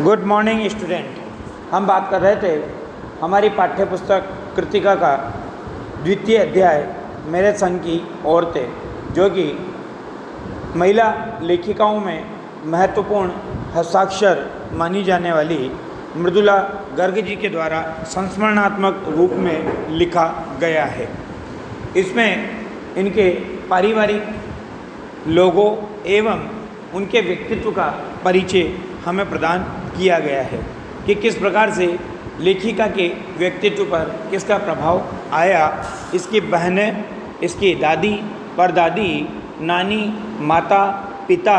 Good morning student. हम बात कर रहे थे हमारी पाठ्य पुस्तक कृतिका का द्वितीय अध्याय मेरे संग की औरतें, जो कि महिला लेखिकाओं में महत्वपूर्ण हस्ताक्षर मानी जाने वाली मृदुला गर्ग जी के द्वारा संस्मरणात्मक रूप में लिखा गया है। इसमें इनके पारिवारिक लोगों एवं उनके व्यक्तित्व का परिचय हमें प्रदान किया गया है कि किस प्रकार से लेखिका के व्यक्तित्व पर किसका प्रभाव आया। इसकी बहनें, इसकी दादी, परदादी, नानी, माता, पिता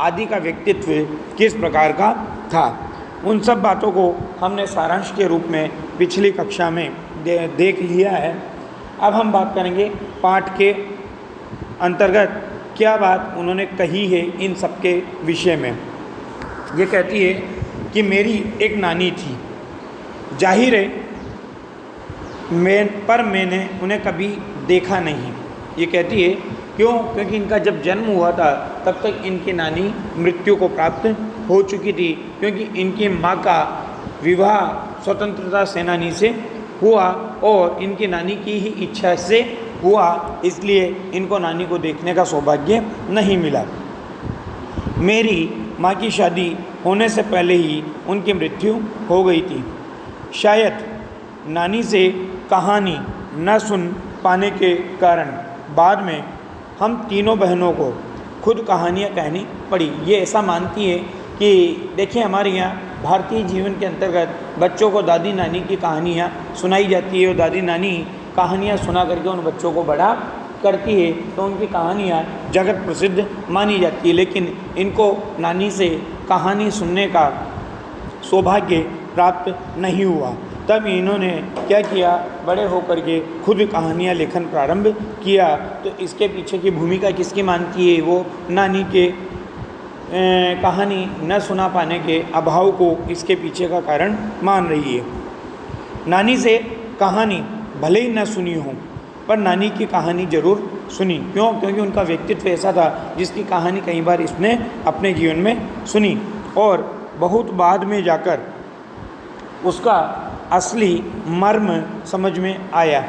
आदि का व्यक्तित्व किस प्रकार का था, उन सब बातों को हमने सारांश के रूप में पिछली कक्षा में देख लिया है। अब हम बात करेंगे पाठ के अंतर्गत क्या बात उन्होंने कही है इन सब के विषय में। ये कहती है कि मेरी एक नानी थी, जाहिर है मैंने उन्हें कभी देखा नहीं। ये कहती है क्यों? क्योंकि इनका जब जन्म हुआ था तब तक इनकी नानी मृत्यु को प्राप्त हो चुकी थी, क्योंकि इनकी माँ का विवाह स्वतंत्रता सेनानी से हुआ और इनकी नानी की ही इच्छा से हुआ, इसलिए इनको नानी को देखने का सौभाग्य नहीं मिला। मेरी माँ की शादी होने से पहले ही उनकी मृत्यु हो गई थी। शायद नानी से कहानी न सुन पाने के कारण बाद में हम तीनों बहनों को खुद कहानियाँ कहनी पड़ी। ये ऐसा मानती है कि देखिए, हमारे यहाँ भारतीय जीवन के अंतर्गत बच्चों को दादी नानी की कहानियाँ सुनाई जाती है और दादी नानी कहानियाँ सुना करके उन बच्चों को बड़ा करती है, तो उनकी कहानियाँ जगत प्रसिद्ध मानी जाती है। लेकिन इनको नानी से कहानी सुनने का सौभाग्य प्राप्त नहीं हुआ। तब इन्होंने क्या किया, बड़े होकर के खुद कहानियाँ लेखन प्रारंभ किया। तो इसके पीछे की भूमिका किसकी मानती है? वो नानी के कहानी न सुना पाने के अभाव को इसके पीछे का कारण मान रही है। नानी से कहानी भले ही न सुनी हो, पर नानी की कहानी जरूर सुनी। क्यों? क्योंकि उनका व्यक्तित्व ऐसा था जिसकी कहानी कई बार इसने अपने जीवन में सुनी और बहुत बाद में जाकर उसका असली मर्म समझ में आया।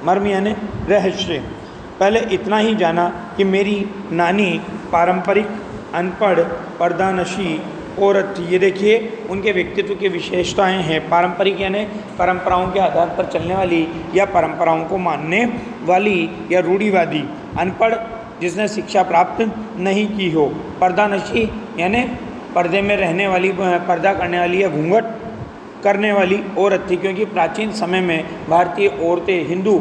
मर्म यानी रहस्य। पहले इतना ही जाना कि मेरी नानी पारंपरिक, अनपढ़, पर्दानशी औरत थी। ये देखिए, उनके व्यक्तित्व की विशेषताएं हैं। पारंपरिक यानी परंपराओं के आधार पर चलने वाली या परंपराओं को मानने वाली या रूढ़िवादी। अनपढ़, जिसने शिक्षा प्राप्त नहीं की हो। पर्दानशी यानी पर्दे में रहने वाली, पर्दा करने वाली या घूंघट करने वाली औरत थी, क्योंकि प्राचीन समय में भारतीय औरतें, हिंदू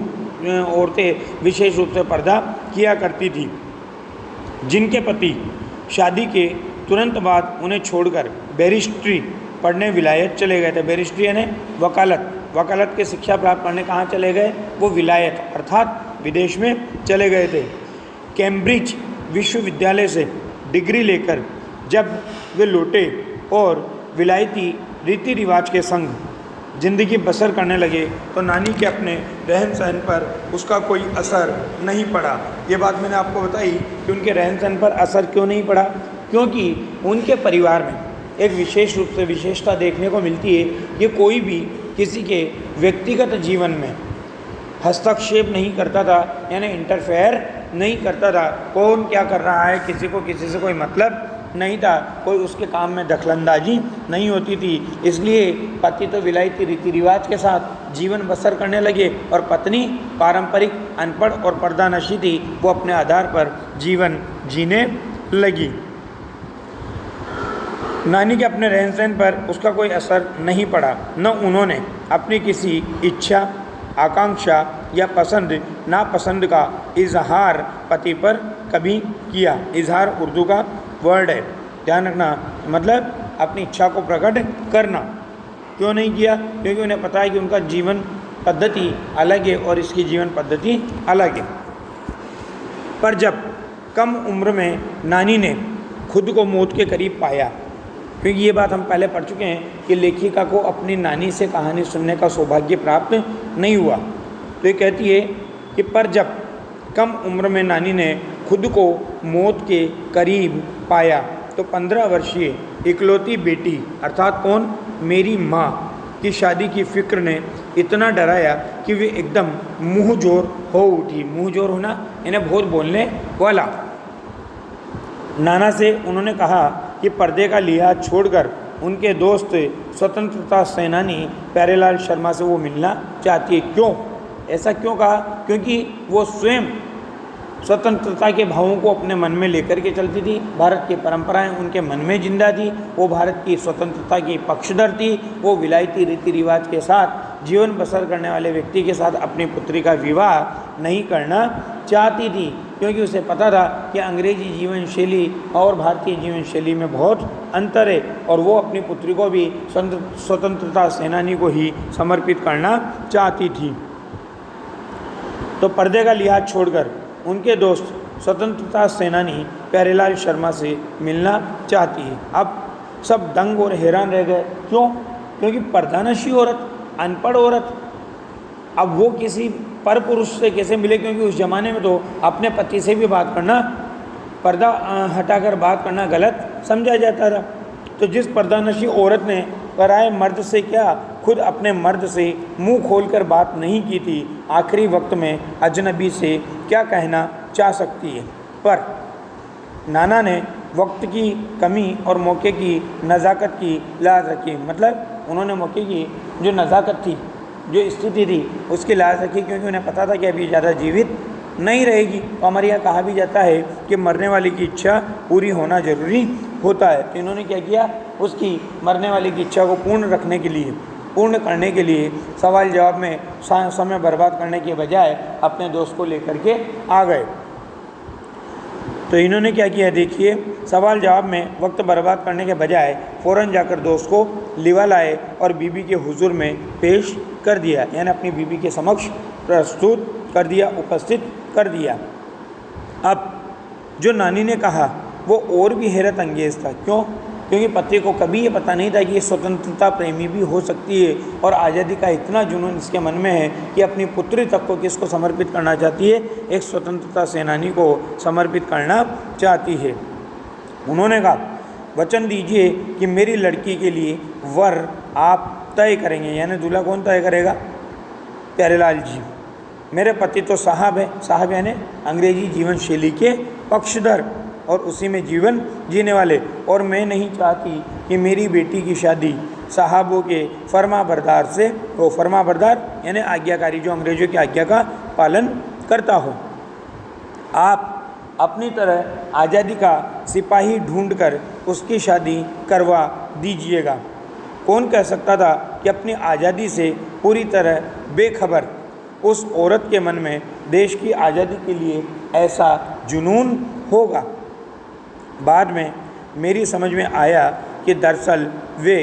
औरतें विशेष रूप से पर्दा किया करती थी। जिनके पति शादी के तुरंत बाद उन्हें छोड़कर बैरिस्ट्री पढ़ने विलायत चले गए थे। बैरिस्ट्री यानी वकालत की शिक्षा प्राप्त करने कहाँ चले गए? वो विलायत अर्थात विदेश में चले गए थे। कैम्ब्रिज विश्वविद्यालय से डिग्री लेकर जब वे लौटे और विलायती रीति रिवाज के संग जिंदगी बसर करने लगे, तो नानी के अपने रहन सहन पर उसका कोई असर नहीं पड़ा। ये बात मैंने आपको बताई कि उनके रहन सहन पर असर क्यों नहीं पड़ा, क्योंकि उनके परिवार में एक विशेष रूप से विशेषता देखने को मिलती है। ये कोई भी किसी के व्यक्तिगत जीवन में हस्तक्षेप नहीं करता था, यानी इंटरफेयर नहीं करता था। कौन क्या कर रहा है, किसी को किसी से कोई मतलब नहीं था, कोई उसके काम में दखलंदाजी नहीं होती थी। इसलिए पति तो विलायती रीति रिवाज के साथ जीवन बसर करने लगे और पत्नी पारंपरिक, अनपढ़ और पर्दानशी थी, वो अपने आधार पर जीवन जीने लगी। नानी के अपने रहन सहन पर उसका कोई असर नहीं पड़ा। न उन्होंने अपनी किसी इच्छा, आकांक्षा या पसंद नापसंद का इजहार पति पर कभी किया। इजहार उर्दू का वर्ड है, ध्यान रखना, मतलब अपनी इच्छा को प्रकट करना। क्यों नहीं किया? क्योंकि उन्हें पता है कि उनका जीवन पद्धति अलग है और इसकी जीवन पद्धति अलग है। पर जब कम उम्र में नानी ने खुद को मौत के करीब पाया, क्योंकि ये बात हम पहले पढ़ चुके हैं कि लेखिका को अपनी नानी से कहानी सुनने का सौभाग्य प्राप्त नहीं हुआ, तो ये कहती है कि पर जब कम उम्र में नानी ने खुद को मौत के करीब पाया, तो 15 वर्षीय इकलौती बेटी अर्थात कौन, मेरी माँ की शादी की फिक्र ने इतना डराया कि वे एकदम मुँह जोर हो उठी। मुँह जोर होना यानी बहुत बोलने वाला। नाना से उन्होंने कहा कि पर्दे का लिहाज छोड़कर उनके दोस्त स्वतंत्रता सेनानी प्यारेलाल शर्मा से वो मिलना चाहती है। क्यों, ऐसा क्यों कहा? क्योंकि वो स्वयं स्वतंत्रता के भावों को अपने मन में लेकर के चलती थी। भारत की परंपराएं उनके मन में जिंदा थी। वो भारत की स्वतंत्रता की पक्षधर थी। वो विलायती रीति रिवाज के साथ जीवन बसर करने वाले व्यक्ति के साथ अपनी पुत्री का विवाह नहीं करना चाहती थी, क्योंकि उसे पता था कि अंग्रेजी जीवन शैली और भारतीय जीवन शैली में बहुत अंतर है और वो अपनी पुत्री को भी स्वतंत्रता सेनानी को ही समर्पित करना चाहती थी। तो पर्दे का लिहाज छोड़कर उनके दोस्त स्वतंत्रता सेनानी प्यारेलाल शर्मा से मिलना चाहती है। अब सब दंग और हैरान रह गए। क्यों? क्योंकि पर्दानशी औरत, अनपढ़ औरत, अब वो किसी पर पुरुष से कैसे मिले? क्योंकि उस ज़माने में तो अपने पति से भी बात करना, पर्दा हटाकर बात करना गलत समझा जाता था। तो जिस पर्दानशी औरत ने पराए मर्द से क्या, खुद अपने मर्द से मुंह खोलकर बात नहीं की थी, आखिरी वक्त में अजनबी से क्या कहना चाह सकती है? पर नाना ने वक्त की कमी और मौके की नज़ाकत की लाज रखी। मतलब उन्होंने मौके की जो नज़ाकत थी, जो स्थिति थी, उसकी लाज रखी, क्योंकि उन्हें पता था कि अभी ज़्यादा जीवित नहीं रहेगी। तो हमारे यहाँ कहा भी जाता है कि मरने वाले की इच्छा पूरी होना जरूरी होता है। तो इन्होंने क्या किया, उसकी मरने वाले की इच्छा को पूर्ण करने के लिए सवाल जवाब में समय बर्बाद करने के बजाय अपने दोस्त को लेकर के आ गए। तो इन्होंने क्या किया, देखिए, सवाल जवाब में वक्त बर्बाद करने के बजाय फ़ौरन जाकर दोस्त को लिवा लाए और बीबी के हुजूर में पेश कर दिया, यानी अपनी बीबी के समक्ष प्रस्तुत कर दिया, उपस्थित कर दिया। अब जो नानी ने कहा वो और भी हैरत अंगेज़ था। क्यों? क्योंकि पति को कभी ये पता नहीं था कि ये स्वतंत्रता प्रेमी भी हो सकती है और आज़ादी का इतना जुनून इसके मन में है कि अपनी पुत्री तक को किसको समर्पित करना चाहती है, एक स्वतंत्रता सेनानी को समर्पित करना चाहती है। उन्होंने कहा, वचन दीजिए कि मेरी लड़की के लिए वर आप तय करेंगे, यानी दूल्हा कौन तय करेगा? प्यारेलाल जी। मेरे पति तो साहब है, साहब यानी अंग्रेजी जीवन शैली के पक्षधर और उसी में जीवन जीने वाले, और मैं नहीं चाहती कि मेरी बेटी की शादी साहबों के फर्मा बरदार से हो। फर्मा बरदार यानी आज्ञाकारी, जो अंग्रेजों की आज्ञा का पालन करता हो। आप अपनी तरह आज़ादी का सिपाही ढूंढकर उसकी शादी करवा दीजिएगा। कौन कह सकता था कि अपनी आज़ादी से पूरी तरह बेखबर उस औरत के मन में देश की आज़ादी के लिए ऐसा जुनून होगा। बाद में मेरी समझ में आया कि दरअसल वे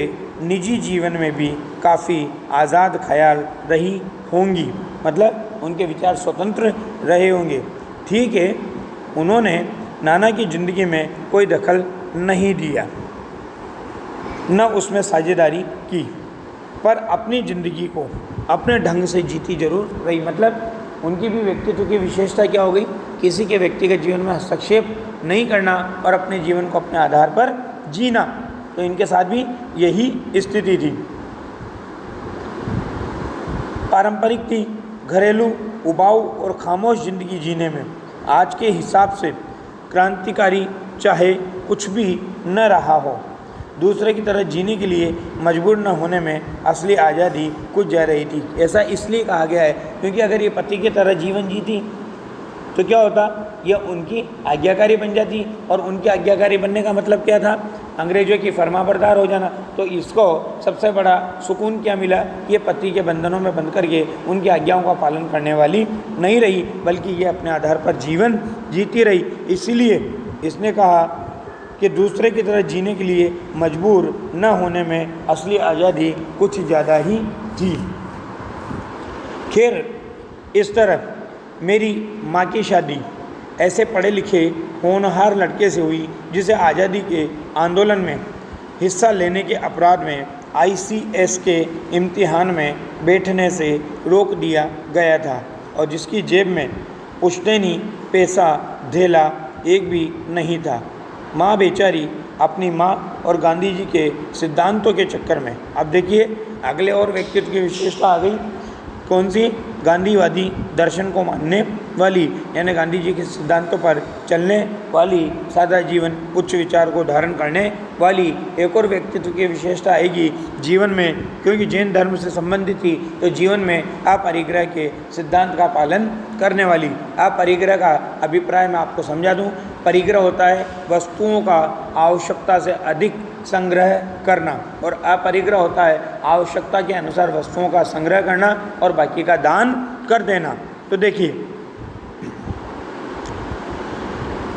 निजी जीवन में भी काफ़ी आज़ाद ख्याल रही होंगी, मतलब उनके विचार स्वतंत्र रहे होंगे। ठीक है, उन्होंने नाना की ज़िंदगी में कोई दखल नहीं दिया, न उसमें साझेदारी की, पर अपनी ज़िंदगी को अपने ढंग से जीती जरूर रही। मतलब उनकी भी व्यक्तित्व की विशेषता क्या हो गई, किसी के व्यक्तिगत जीवन में हस्तक्षेप नहीं करना और अपने जीवन को अपने आधार पर जीना। तो इनके साथ भी यही स्थिति थी। पारंपरिक थी, घरेलू, उबाऊ और खामोश ज़िंदगी जीने में आज के हिसाब से क्रांतिकारी चाहे कुछ भी न रहा हो, दूसरे की तरह जीने के लिए मजबूर न होने में असली आज़ादी कुछ जा रही थी। ऐसा इसलिए कहा गया है क्योंकि अगर ये पति की तरह जीवन जीती तो क्या होता, यह उनकी आज्ञाकारी बन जाती, और उनकी आज्ञाकारी बनने का मतलब क्या था, अंग्रेजों की फरमाबरदार हो जाना। तो इसको सबसे बड़ा सुकून क्या मिला, ये पति के बंधनों में बंध करके उनकी आज्ञाओं का पालन करने वाली नहीं रही, बल्कि ये अपने आधार पर जीवन जीती रही। इसीलिए इसने कहा कि दूसरे की तरह जीने के लिए मजबूर न होने में असली आज़ादी कुछ ज़्यादा ही थी। खैर, इस तरह मेरी माँ की शादी ऐसे पढ़े लिखे होनहार लड़के से हुई जिसे आज़ादी के आंदोलन में हिस्सा लेने के अपराध में ICS के इम्तिहान में बैठने से रोक दिया गया था और जिसकी जेब में पुश्तैनी पैसा धेला एक भी नहीं था। माँ बेचारी अपनी माँ और गांधी जी के सिद्धांतों के चक्कर में, अब देखिए अगले और व्यक्तित्व की विशेषता आ गई, कौन सी? गांधीवादी दर्शन को मानने वाली, यानी गांधी जी के सिद्धांतों पर चलने वाली, सादा जीवन, उच्च विचार को धारण करने वाली। एक और व्यक्तित्व की विशेषता आएगी जीवन में, क्योंकि जैन धर्म से संबंधित थी तो जीवन में अपरिग्रह के सिद्धांत का पालन करने वाली। अपरिग्रह का अभिप्राय मैं आपको समझा दूँ। परिग्रह होता है वस्तुओं का आवश्यकता से अधिक संग्रह करना, और अपरिग्रह होता है आवश्यकता के अनुसार वस्तुओं का संग्रह करना और बाकी का दान कर देना। तो देखिए,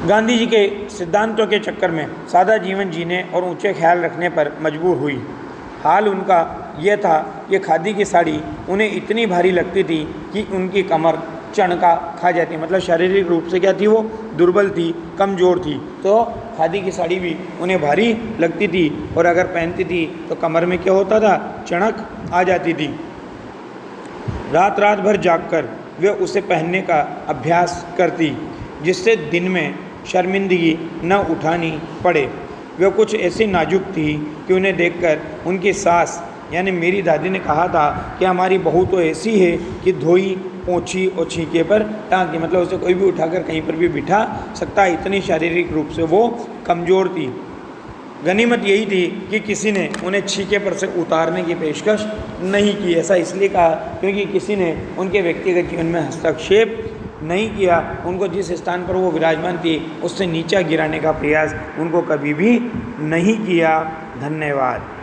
गांधी जी के सिद्धांतों के चक्कर में सादा जीवन जीने और ऊंचे ख्याल रखने पर मजबूर हुई। हाल उनका यह था कि खादी की साड़ी उन्हें इतनी भारी लगती थी कि उनकी कमर चणका खा जाती, मतलब शारीरिक रूप से क्या थी, वो दुर्बल थी, कमज़ोर थी। तो खादी की साड़ी भी उन्हें भारी लगती थी, और अगर पहनती थी तो कमर में क्या होता था, चणक आ जाती थी। रात रात भर जागकर वे उसे पहनने का अभ्यास करती, जिससे दिन में शर्मिंदगी न उठानी पड़े। वे कुछ ऐसी नाजुक थी कि उन्हें देखकर उनकी सास यानी मेरी दादी ने कहा था कि हमारी बहू तो ऐसी है कि धोई पोंछी और छींके पर टांगी, मतलब उसे कोई भी उठाकर कहीं पर भी बिठा सकता है, इतनी शारीरिक रूप से वो कमज़ोर थी। गनीमत यही थी कि किसी ने उन्हें छींके पर से उतारने की पेशकश नहीं की। ऐसा इसलिए कहा क्योंकि किसी ने उनके व्यक्तिगत जीवन में हस्तक्षेप नहीं किया, उनको जिस स्थान पर वो विराजमान थी उससे नीचा गिराने का प्रयास उनको कभी भी नहीं किया। धन्यवाद।